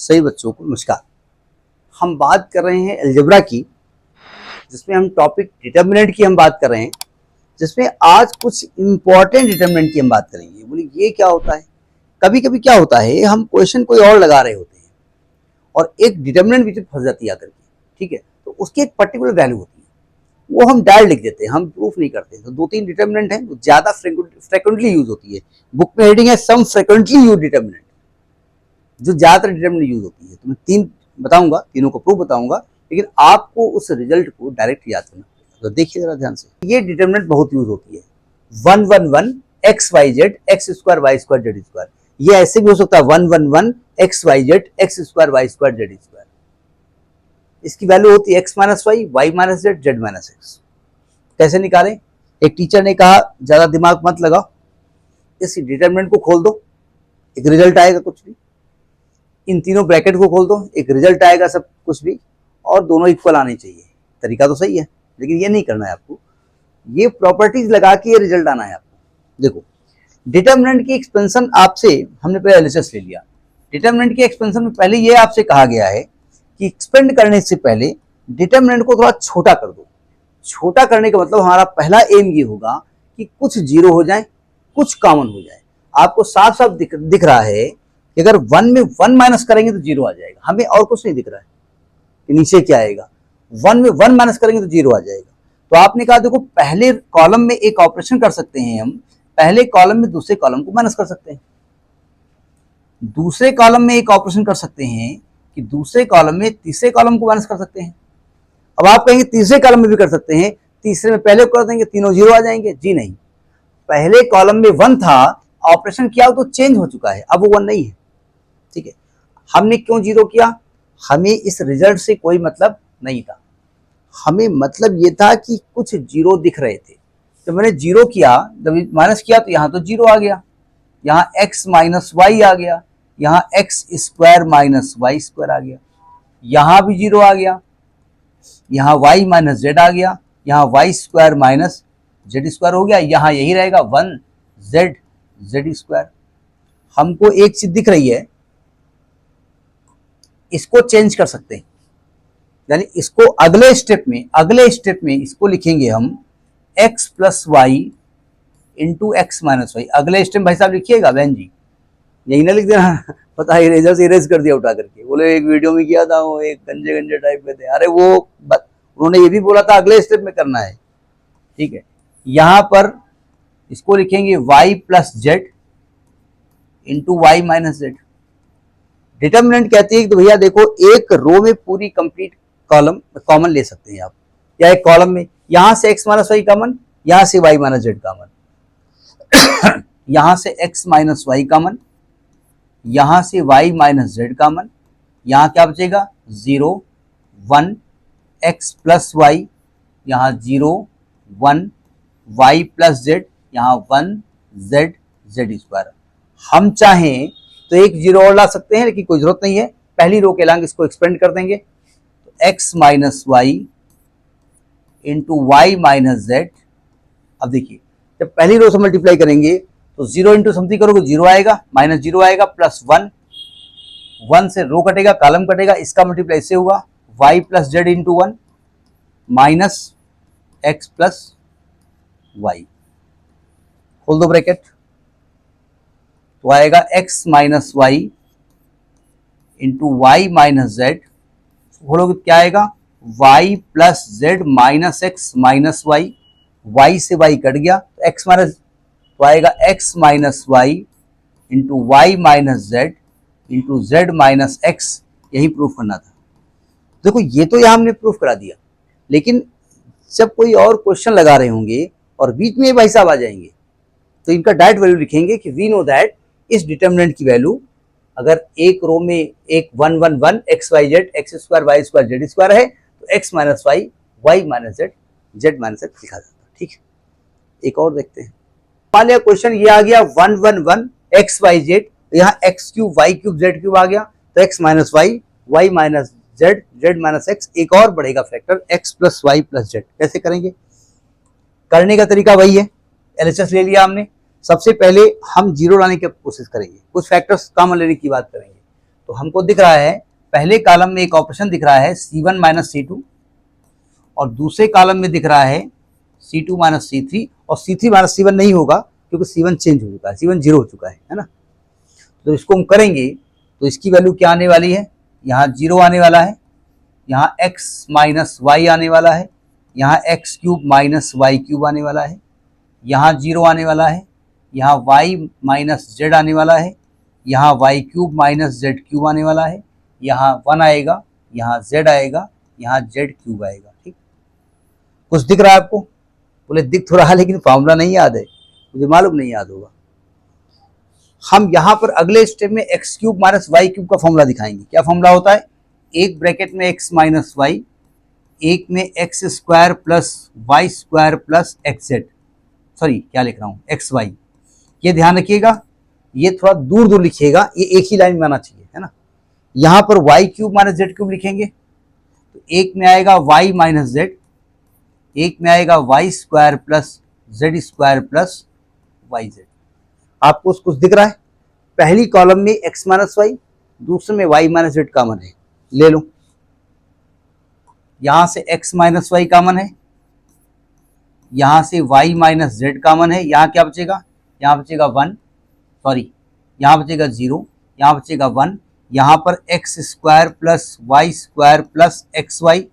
सही बच्चों को नमस्कार। हम बात कर रहे हैं अलजेब्रा की, जिसमें हम टॉपिक डिटर्मिनेंट की हम बात कर रहे हैं, जिसमें आज कुछ इंपॉर्टेंट डिटर्मिनेंट की हम बात करेंगे। बोले ये क्या होता है? कभी कभी क्या होता है, हम क्वेश्चन कोई और लगा रहे होते हैं और एक डिटर्मिनेंट बीच में फंस जाती है आकर के, ठीक है, तो उसकी एक पर्टिकुलर वैल्यू होती है, वो हम डायरेक्ट लिख देते हैं, हम प्रूफ नहीं करते। तो दो तीन डिटर्मिनेंट है, ज्यादा फ्रिक्वेंटली यूज होती है। बुक में हेडिंग है सम फ्रिक्वेंटली यूज डिटर्मिनेंट, जो ज्यादातर डिटर्मिनेंट यूज होती है। तो मैं तीन बताऊंगा, तीनों को प्रूफ बताऊंगा, लेकिन आपको उस रिजल्ट को डायरेक्ट याद करना पड़ेगा। तो देखिए जरा ध्यान से, ये डिटर्मिनेंट बहुत यूज होती है। 111 x Y z x square Y square Z square, ये ऐसे भी हो सकता है 111 x Y z x square Y square Z square. इसकी वैल्यू होती है x minus y minus Z Z minus x. कैसे निकालें? एक टीचर ने कहा ज्यादा दिमाग मत लगाओ, इस डिटर्मिनेंट को खोल दो, एक रिजल्ट आएगा कुछ भी। इन तीनों ब्रैकेट को खोल दो, एक रिजल्ट आएगा सब कुछ भी, और दोनों इक्वल आने चाहिए। तरीका तो सही है, लेकिन ये नहीं करना है आपको, ये प्रॉपर्टीज लगा के ये रिजल्ट आना है आपको। देखो, डिटर्मिनेंट की एक्सपेंशन आपसे हमने पहले एलएचएस ले लिया। डिटर्मिनेंट की एक्सपेंशन में पहले ये आपसे कहा गया है कि एक्सपेंड करने से पहले डिटर्मिनेंट को थोड़ा छोटा कर दो। छोटा करने का मतलब हमारा पहला एम ये होगा कि कुछ जीरो हो जाए, कुछ कॉमन हो जाए। आपको साफ साफ दिख रहा है कि अगर 1 में 1 माइनस करेंगे तो जीरो आ जाएगा, हमें और कुछ नहीं दिख रहा है कि नीचे क्या आएगा। 1 में 1 माइनस करेंगे तो जीरो आ जाएगा। तो आपने कहा देखो, पहले कॉलम में एक ऑपरेशन कर सकते हैं हम, पहले कॉलम में दूसरे कॉलम को माइनस कर सकते हैं, दूसरे कॉलम में एक ऑपरेशन कर सकते हैं कि दूसरे कॉलम में तीसरे कॉलम को माइनस कर सकते हैं। अब आप कहेंगे तीसरे कॉलम में भी कर सकते हैं, तीसरे में पहले को कर देंगे, तीनों जीरो आ जाएंगे। जी नहीं, पहले कॉलम में 1 था, ऑपरेशन किया तो चेंज हो चुका है, अब वो 1 नहीं है, ठीक है। हमने क्यों जीरो किया? हमें इस रिजल्ट से कोई मतलब नहीं था, हमें मतलब ये था कि कुछ जीरो दिख रहे थे। तो मैंने जीरो किया, जब माइनस किया तो यहां तो जीरो आ गया, यहां एक्स माइनस वाई आ गया, यहां X square minus Y square आ गया, यहां भी जीरो आ गया, यहां वाई माइनस जेड आ गया, यहां y square minus Z square हो गया, यहां यही रहेगा 1 जेड जेड स्क्वायर। हमको एक चीज दिख रही है, इसको चेंज कर सकते हैं, यानी इसको अगले स्टेप में इसको लिखेंगे हम x plus y into x minus y. अगले स्टेप भाई साहब लिखिएगा बहन जी, यही ना लिख देना पता है, इरेजर से इरेज कर दिया उठा करके। बोले एक वीडियो में किया था, वो एक गंजे गंजे टाइप में थे। अरे वो उन्होंने ये भी बोला था अगले स्टेप में करना है, ठीक है। यहां पर इसको लिखेंगे y plus Z into Y minus z. Determinant कहती है कि तो भैया देखो, एक रो में पूरी कंप्लीट कॉलम कॉमन ले सकते हैं आप, या एक कॉलम में यहां से x माइनस वाई कॉमन, यहां से y माइनस जेड कॉमन, यहां से x माइनस वाई कॉमन, यहां से y माइनस जेड कॉमन, यहां क्या बचेगा 0 1 x प्लस वाई, यहां 0 1 y प्लस जेड, यहां 1 जेड जेड स्क्वायर। हम चाहें तो एक जीरो और ला सकते हैं, लेकिन कोई जरूरत नहीं है, पहली रो के लांग इसको एक्सपेंड कर देंगे। तो x minus Y into Y minus z. अब देखिए, जब पहली रो से मल्टीप्लाई करेंगे तो 0 इंटू समथिंग करोगे जीरो आएगा, माइनस जीरो आएगा, प्लस 1 1 से रो कटेगा, कॉलम कटेगा, इसका मल्टीप्लाई इससे हुआ y plus Z into 1 minus X plus Y, खोल दो ब्रैकेट, तो आएगा x minus Y into Y minus Z, खोलोगे क्या आएगा y plus Z minus x minus Y, Y से वाई कट गया तो x माइनस, तो आएगा x minus Y into Y minus Z into Z minus X. यही प्रूफ करना था। देखो, ये तो यहां हमने प्रूफ करा दिया, लेकिन जब कोई और क्वेश्चन लगा रहे होंगे और बीच में ये भाई साहब आ जाएंगे, तो इनका डायरेक्ट वैल्यू लिखेंगे कि वी नो दैट इस डिटर्मिनेंट की वैल्यू, अगर एक रो में एक 111 x Y z x square Y square Z square है, तो x minus Y Y minus Z Z minus x लिखा जाता है, ठीक है। एक और देखते हैं, मान लिया क्वेश्चन ये आ गया 111 एक्स वाई जेड, यहाँ x cube Y cube Z cube आ गया, तो x minus Y Y minus Z Z minus X. एक और बढ़ेगा factor X plus Y plus Z. कैसे करेंगे? करने का तरीका वही है, एलएचएस ले लिया हमने। सबसे पहले हम जीरो लाने की कोशिश करेंगे, कुछ फैक्टर्स कॉमन लेने की बात करेंगे। तो हमको दिख रहा है पहले कॉलम में एक ऑपरेशन दिख रहा है C1 माइनस C2 और दूसरे कॉलम में दिख रहा है C2 माइनस C3 और C3 माइनस C1 नहीं होगा क्योंकि C1 चेंज हो चुका है, C1 जीरो हो चुका है ना। तो इसको हम करेंगे तो इसकी वैल्यू क्या आने वाली है, यहाँ जीरो आने वाला है, यहाँ x माइनस वाई आने वाला है, यहाँ x cube minus y cube आने वाला है, यहाँ जीरो आने वाला है, यहाँ y माइनस जेड आने वाला है, यहाँ y cube minus z cube आने वाला है, यहाँ 1 आएगा, यहाँ z आएगा, यहाँ जेड क्यूब आएगा। ठीक, कुछ दिख रहा है आपको? बोले दिख तो रहा लेकिन फॉर्मूला नहीं याद है, मुझे मालूम नहीं याद होगा। हम यहाँ पर अगले स्टेप में x cube minus y cube का फॉर्मूला दिखाएंगे। क्या फॉर्मूला होता है, एक ब्रैकेट में x माइनस वाई, एक में x square plus y square plus x z, sorry क्या लिख रहा हूँ, एक्स वाई। ये ध्यान रखिएगा, ये थोड़ा दूर दूर लिखिएगा, ये एक ही लाइन में आना चाहिए, है ना। यहाँ पर y cube minus z cube लिखेंगे तो एक में आएगा वाई माइनस जेड, एक में आएगा y square plus z square plus Y z. आपको कुछ दिख रहा है, पहली कॉलम में x माइनस वाई, दूसरे में y माइनस जेड कॉमन है, ले लो। यहां से x माइनस वाई कॉमन है, यहां से y माइनस जेड कॉमन है, यहां क्या बचेगा, यहां बचेगा 1, सॉरी यहां बचेगा 0, यहां बचेगा 1, यहां पर x square plus y square plus x y,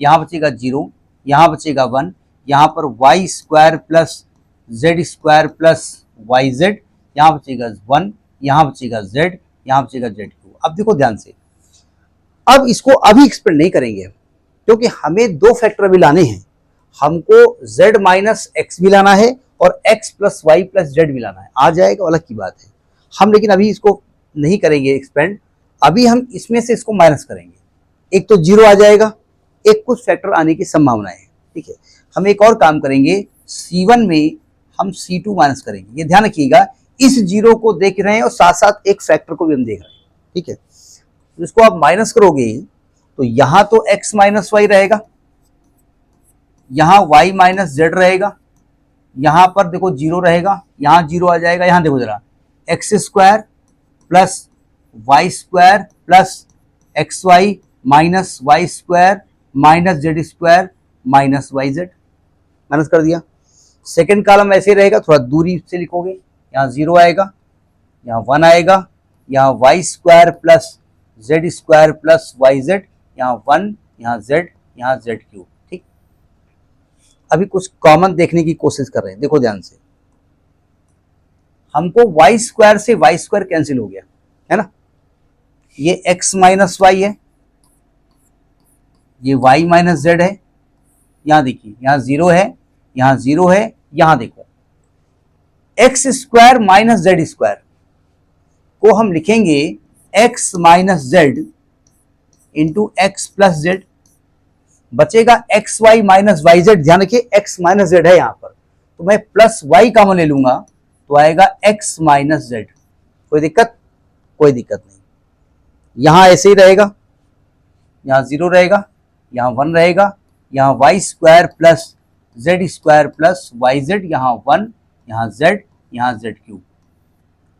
यहां बचेगा 0, यहां बचेगा 1, यहां पर y square plus z square plus Y Z, यहाँ बचेगा 1, यहाँ बचेगा z, यहाँ बचेगा z क्यूब। अब देखो ध्यान से, अब इसको अभी एक्सपेंड नहीं करेंगे क्योंकि हमें दो फैक्टर भी लाने हैं, हमको z माइनस एक्स भी लाना है और x plus Y plus z भी लाना है। आ जाएगा अलग की बात है, हम लेकिन अभी इसको नहीं करेंगे एक्सपेंड, अभी हम इसमें से इसको माइनस करेंगे। एक तो जीरो आ जाएगा, एक कुछ फैक्टर आने की संभावना है। ठीक है, हम एक और काम करेंगे, C1 में हम C2 माइनस करेंगे। ये ध्यान रखिएगा, इस जीरो को देख रहे हैं और साथ साथ एक फैक्टर को भी हम देख रहे हैं। ठीक है, तो इसको आप माइनस करोगे तो यहां तो x माइनस वाई रहेगा, यहां y माइनस जेड रहेगा, यहां पर देखो जीरो रहेगा, यहां जीरो आ जाएगा, यहां देखो जरा x square plus y square plus x Y minus Y square minus Z square minus Y Z, minus कर दिया। सेकेंड कॉलम ऐसे रहेगा, थोड़ा दूरी से लिखोगे, यहाँ 0 आएगा, यहाँ 1 आएगा, यहाँ y square plus z square plus Y Z, यहाँ 1, यहाँ z, यहाँ z क्यूब। ठीक, अभी कुछ कॉमन देखने की कोशिश कर रहे हैं, देखो ध्यान से। हमको वाई स्क्वायर से वाई स्क्वायर कैंसिल हो गया, है ना। ये x माइनस वाई है, ये y माइनस जेड है, यहाँ देखिए यहाँ 0 है, यहाँ 0 है, यहाँ देखो X square minus Z square को हम लिखेंगे x minus Z into x plus Z, बचेगा x Y minus Y Z. ध्यान रखिए x माइनस जेड है यहाँ पर, तो मैं प्लस y कॉमन ले लूंगा तो आएगा x माइनस जेड। कोई दिक्कत? कोई दिक्कत नहीं। यहाँ ऐसे ही रहेगा, यहाँ 0 रहेगा, यहाँ 1 रहेगा, यहाँ y square plus z square plus Y Z, यहाँ 1, यहाँ z, यहाँ z क्यूब।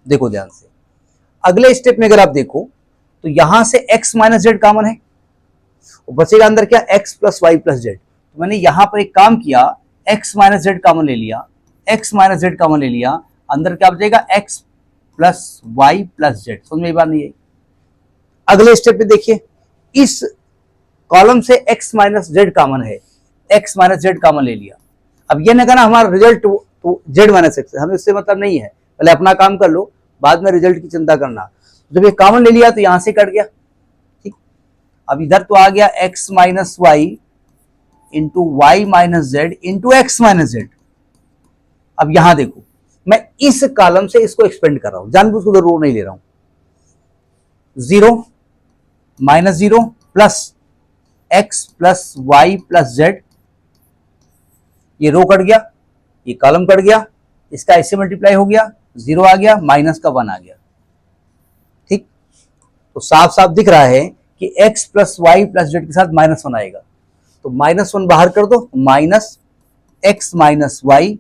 देखो ध्यान से, अगले स्टेप में अगर आप देखो तो यहां से x माइनस जेड कॉमन है, बचेगा अंदर क्या, x plus Y plus z. तो मैंने यहां पर एक काम किया, x माइनस जेड कॉमन ले लिया, x माइनस जेड कॉमन ले लिया, अंदर क्या बचेगा, x plus Y plus z. समझ में बात नहीं है? अगले स्टेप पे देखिए, इस कॉलम से x माइनस जेड कॉमन है, x माइनस जेड कॉमन ले लिया। अब ये ना कहना हमारा रिजल्ट तो z माइनस एक्स, हमें उससे मतलब नहीं है, पहले अपना काम कर लो, बाद में रिजल्ट की चिंता करना। जब ये कॉमन ले लिया तो यहां से कट गया। ठीक, अब इधर तो आ गया x minus Y into Y minus Z into x minus z. अब यहां देखो, मैं इस कॉलम से इसको एक्सपेंड कर रहा हूं, जानबूझ को रो नहीं ले रहा हूं। 0 minus 0 plus x plus Y plus z, ये रो कट गया, ये कॉलम कट गया, इसका ऐसे मल्टीप्लाई हो गया, 0 आ गया, माइनस का 1 आ गया। ठीक, तो साफ साफ दिख रहा है कि x plus Y plus z के साथ -1 आएगा, तो -1 बाहर कर दो, minus x minus Y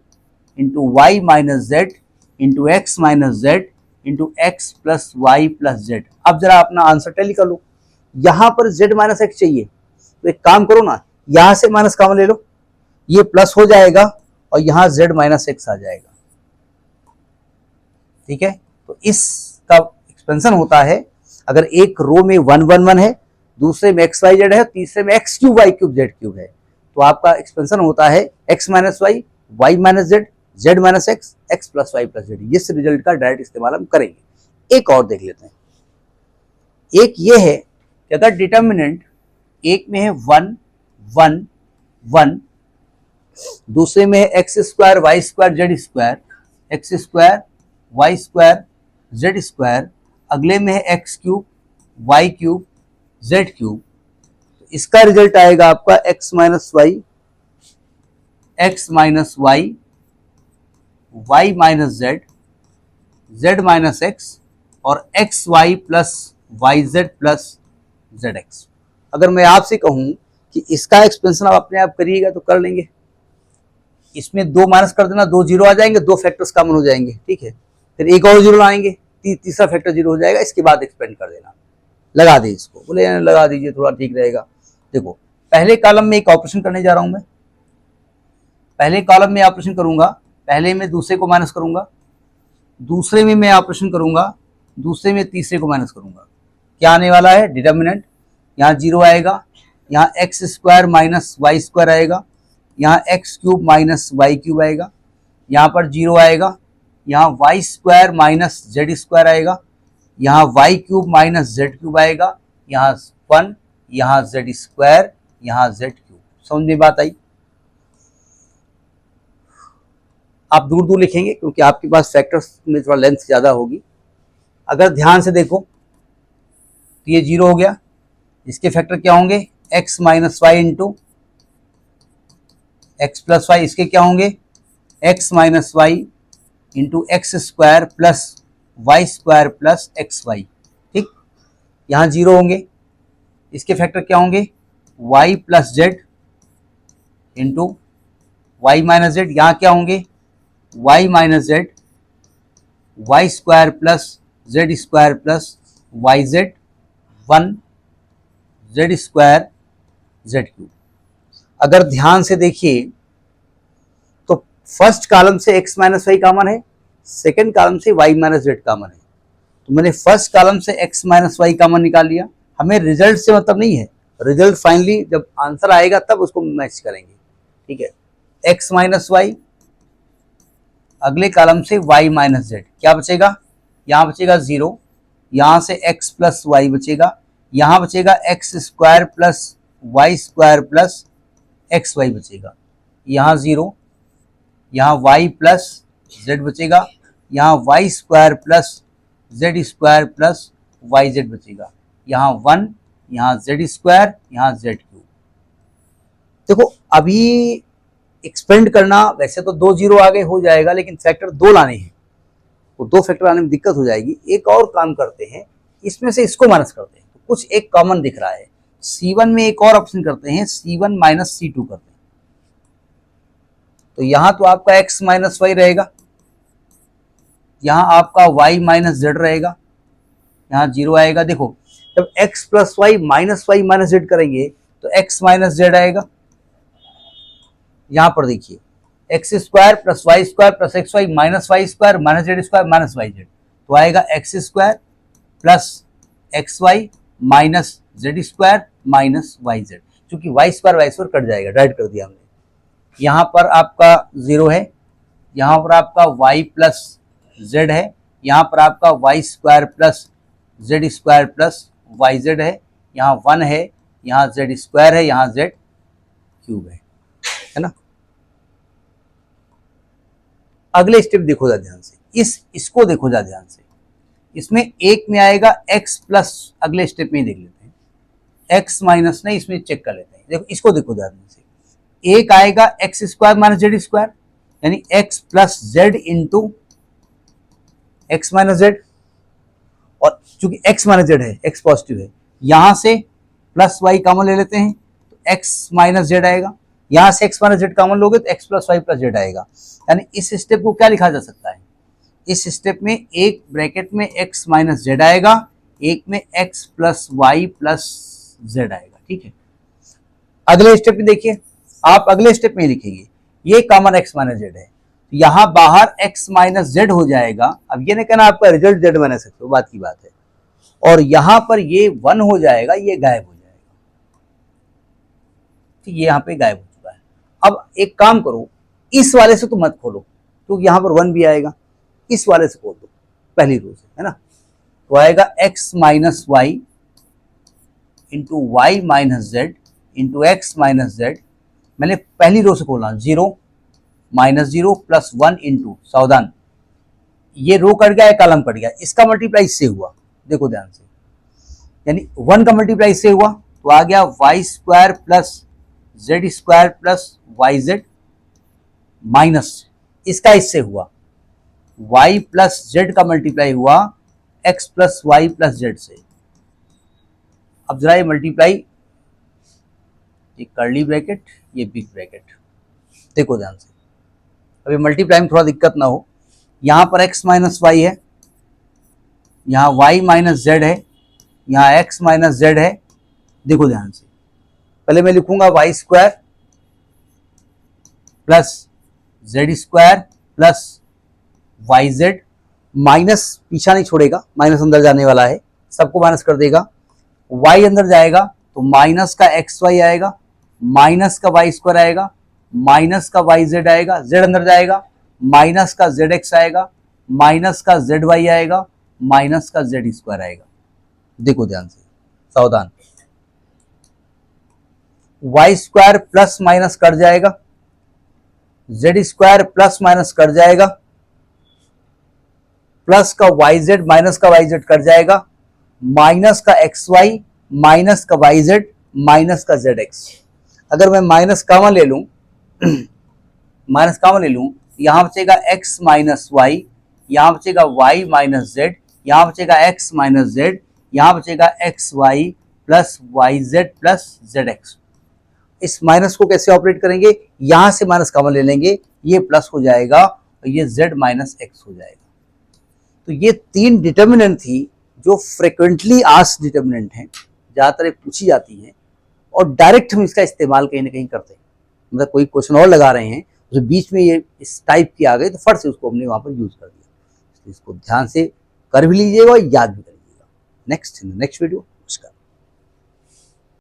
into Y minus Z into x minus Z into x plus Y plus z. अब जरा अपना आंसर टैली कर लो। यहां पर जेड माइनस एक्स चाहिए, तो एक काम करो ना, यहां से माइनस कॉमन ले लो, ये प्लस हो जाएगा और यहां जेड माइनस एक्स आ जाएगा। ठीक है, तो इसका एक्सपेंशन होता है, अगर एक रो में 1 1 1 है, दूसरे में एक्स वाई जेड है, तीसरे में x cube Y cube Z cube है, तो आपका एक्सपेंशन होता है x minus Y, Y minus Z, Z minus x, x plus Y plus z. इस रिजल्ट का डायरेक्ट इस्तेमाल हम करेंगे। एक और देख लेते हैं। एक ये है कि अगर डिटर्मिनेंट एक में है 1 1 1, दूसरे में है X square Y square Z square, X square Y square Z square, अगले में है X cube Y cube Z cube, तो इसका रिजल्ट आएगा आपका X minus Y, X minus Y, Y minus Z, Z minus X और X Y plus Y Z plus Z X. अगर मैं आपसे कहूं कि इसका एक्सपेंशन आप अपने आप करिएगा तो कर लेंगे, इसमें 2 माइनस कर देना, 2 जीरो आ जाएंगे, 2 फैक्टर्स कॉमन हो जाएंगे। ठीक है, फिर एक और जीरो लाएंगे, तीसरा फैक्टर जीरो हो जाएगा, इसके बाद एक्सपेंड कर देना। लगा दे इसको, बोले लगा दीजिए थोड़ा ठीक रहेगा। देखो पहले कॉलम में एक ऑपरेशन करने जा रहा हूं मैं, पहले कॉलम में ऑपरेशन करूंगा, पहले में दूसरे को माइनस करूंगा, दूसरे में मैं ऑपरेशन करूंगा, दूसरे में तीसरे को माइनस करूंगा। क्या आने वाला है? डिटर्मिनेंट, यहाँ जीरो आएगा, यहाँ x square minus Y square आएगा, यहाँ x cube minus y cube आएगा, यहाँ पर जीरो आएगा, यहाँ y square minus Z square आएगा, यहाँ y cube minus z cube आएगा, यहाँ 1, यहाँ जेड स्क्वायर, यहाँ जेड क्यूब। समझ में बात आई? आप दूर दूर लिखेंगे क्योंकि आपके पास फैक्टर्स में थोड़ा लेंथ ज़्यादा होगी। अगर ध्यान से देखो तो ये जीरो हो गया, इसके फैक्टर क्या होंगे? X minus Y into x plus y, इसके क्या होंगे? X minus Y into x square plus y square plus x y. ठीक, यहाँ जीरो होंगे, इसके फैक्टर क्या होंगे? Y plus Z into Y minus z, यहाँ क्या होंगे? Y minus z, y square plus z square plus Y z, 1 z square z cube. अगर ध्यान से देखिए तो फर्स्ट कॉलम से x माइनस वाई कॉमन है, सेकेंड कॉलम से y माइनस जेड कॉमन है, तो मैंने फर्स्ट कॉलम से x माइनस वाई कॉमन निकाल लिया। हमें रिजल्ट से मतलब नहीं है, रिजल्ट फाइनली जब आंसर आएगा तब उसको मैच करेंगे। ठीक है, x माइनस वाई, अगले कॉलम से y माइनस जेड, क्या बचेगा? यहाँ बचेगा जीरो, यहाँ से x प्लस वाई बचेगा, यहाँ बचेगा x square plus y square plus x y बचेगा, यहाँ जीरो, यहाँ y प्लस जेड बचेगा, यहाँ y square plus z square plus Y z बचेगा, यहाँ 1, यहाँ जेड स्क्वायर, यहाँ जेड क्यूब। देखो अभी एक्सपेंड करना वैसे तो 2 जीरो आगे हो जाएगा, लेकिन फैक्टर 2 लाने हैं, तो 2 फैक्टर आने में दिक्कत हो जाएगी। एक और काम करते हैं, इसमें से इसको माइनस करते हैं, तो कुछ एक कॉमन दिख रहा है। C1 में एक और ऑप्शन करते हैं, C1 माइनस C2 करते हैं, तो यहां तो आपका x माइनस वाई रहेगा, यहां आपका y माइनस जेड रहेगा, यहां जीरो आएगा। देखो जब x plus y minus z करेंगे तो x माइनस जेड आएगा, यहां पर देखिए x square plus y square plus x Y minus Y square minus Z square minus Y z, तो आएगा x square plus x Y minus Z square minus Y z. चूंकि y square cut जाएगा, डाइट कर दिया हमने। यहाँ पर आपका जीरो है, यहाँ पर आपका y प्लस जेड है, यहाँ पर आपका y square plus z square plus Y z है, यहाँ 1 है, यहाँ जेड स्क्वायर है, यहाँ जेड क्यूब है ना। अगले स्टेप देखो जा ध्यान से, इसको देखो जा ध्यान से, इसमें एक में आएगा x प्लस, अगले स्टेप में देख लेते हैं, x माइनस नहीं, इसमें चेक कर लेते हैं। देखो इसको देखो ध्यान से, एक आएगा x square minus Z square, यानी X plus Z into x minus Z, और चूंकि एक्स माइनस जेड है, एक्स पॉजिटिव है, यहां से प्लस वाई कॉमन ले लेते हैं तो एक्स माइनस जेड आएगा, यहां से एक्स माइनस जेड कॉमन लोगे तो x plus Y plus z आएगा। यानी इस स्टेप को क्या लिखा जा सकता है? इस स्टेप में एक ब्रैकेट में x माइनस जेड आएगा, एक में x plus Y plus z आएगा। ठीक है, अगले स्टेप में देखिए, आप अगले स्टेप में लिखेंगे ये कॉमन x माइनस जेड है, यहां बाहर x माइनस जेड हो जाएगा। अब ये नहीं कहना आपका रिजल्ट जेड बना सकते हो, बात की बात है, और यहां पर ये 1 हो जाएगा, ये गायब हो जाएगा। ठीक, ये यहां पे गायब हो चुका है। अब एक काम करो, इस वाले से तो मत खोलो क्योंकि यहां पर 1 भी आएगा, इस वाले से खोल दो पहली रो से, है ना। तो आएगा x minus Y into Y minus Z into x minus z. मैंने पहली रो से खोला, 0 माइनस 0 प्लस 1 इंटू, सावधान ये रो कट गया, कॉलम कट गया, इसका मल्टीप्लाई इससे हुआ, देखो ध्यान से, यानी 1 का मल्टीप्लाई इससे हुआ तो आ गया y square plus z square plus Y Z, minus इसका इससे हुआ y प्लस जेड का मल्टीप्लाई हुआ x plus Y plus z से। अब जरा ये मल्टीप्लाई, ये कर्ली ब्रैकेट, ये बिग ब्रैकेट, देखो ध्यान से। अभी मल्टीप्लाई में थोड़ा दिक्कत ना हो, यहां पर x माइनस वाई है, यहां y माइनस जेड है, यहां x माइनस जेड है, देखो ध्यान से। पहले मैं लिखूंगा y square plus z square plus Y Z, minus पीछा नहीं छोड़ेगा, माइनस अंदर जाने वाला है, सबको माइनस कर देगा, y अंदर जाएगा तो माइनस का एक्स वाई आएगा, माइनस का वाई स्क्वायर आएगा, माइनस का वाई जेड आएगा, z अंदर जाएगा, माइनस का जेड एक्स आएगा, माइनस का जेड वाई आएगा, माइनस का जेड स्क्वायर आएगा। देखो ध्यान से, सावधान, Y square plus minus cut जाएगा, Z square plus minus cut जाएगा, प्लस का वाई जेड माइनस का वाई जेड कट जाएगा, माइनस का एक्स वाई माइनस का वाई जेड माइनस का जेड एक्स। अगर मैं माइनस कॉमन ले लूं माइनस कॉमन ले लूं, यहां बचेगा x माइनस वाई, यहां बचेगा y माइनस जेड, यहां बचेगा x माइनस जेड, यहां बचेगा x Y plus Y Z plus Z x. इस माइनस को कैसे ऑपरेट करेंगे, यहां से माइनस कॉमन ले लेंगे, ये प्लस हो जाएगा और ये z माइनस एक्स हो जाएगा। तो ये 3 डिटर्मिनेंट थी जो फ्रिक्वेंटली आस्क्ड डिटर्मिनेंट हैं, ज़्यादातर पूछी जाती हैं, और डायरेक्ट हम इसका इस्तेमाल कहीं ना कहीं करते हैं। मतलब कोई क्वेश्चन और लगा रहे हैं तो बीच में ये इस टाइप की आ गई तो फट से उसको हमने वहाँ पर यूज़ कर दिया। इसको ध्यान से कर भी लीजिएगा और याद भी कर लीजिएगा। नेक्स्ट वीडियो, नमस्कार।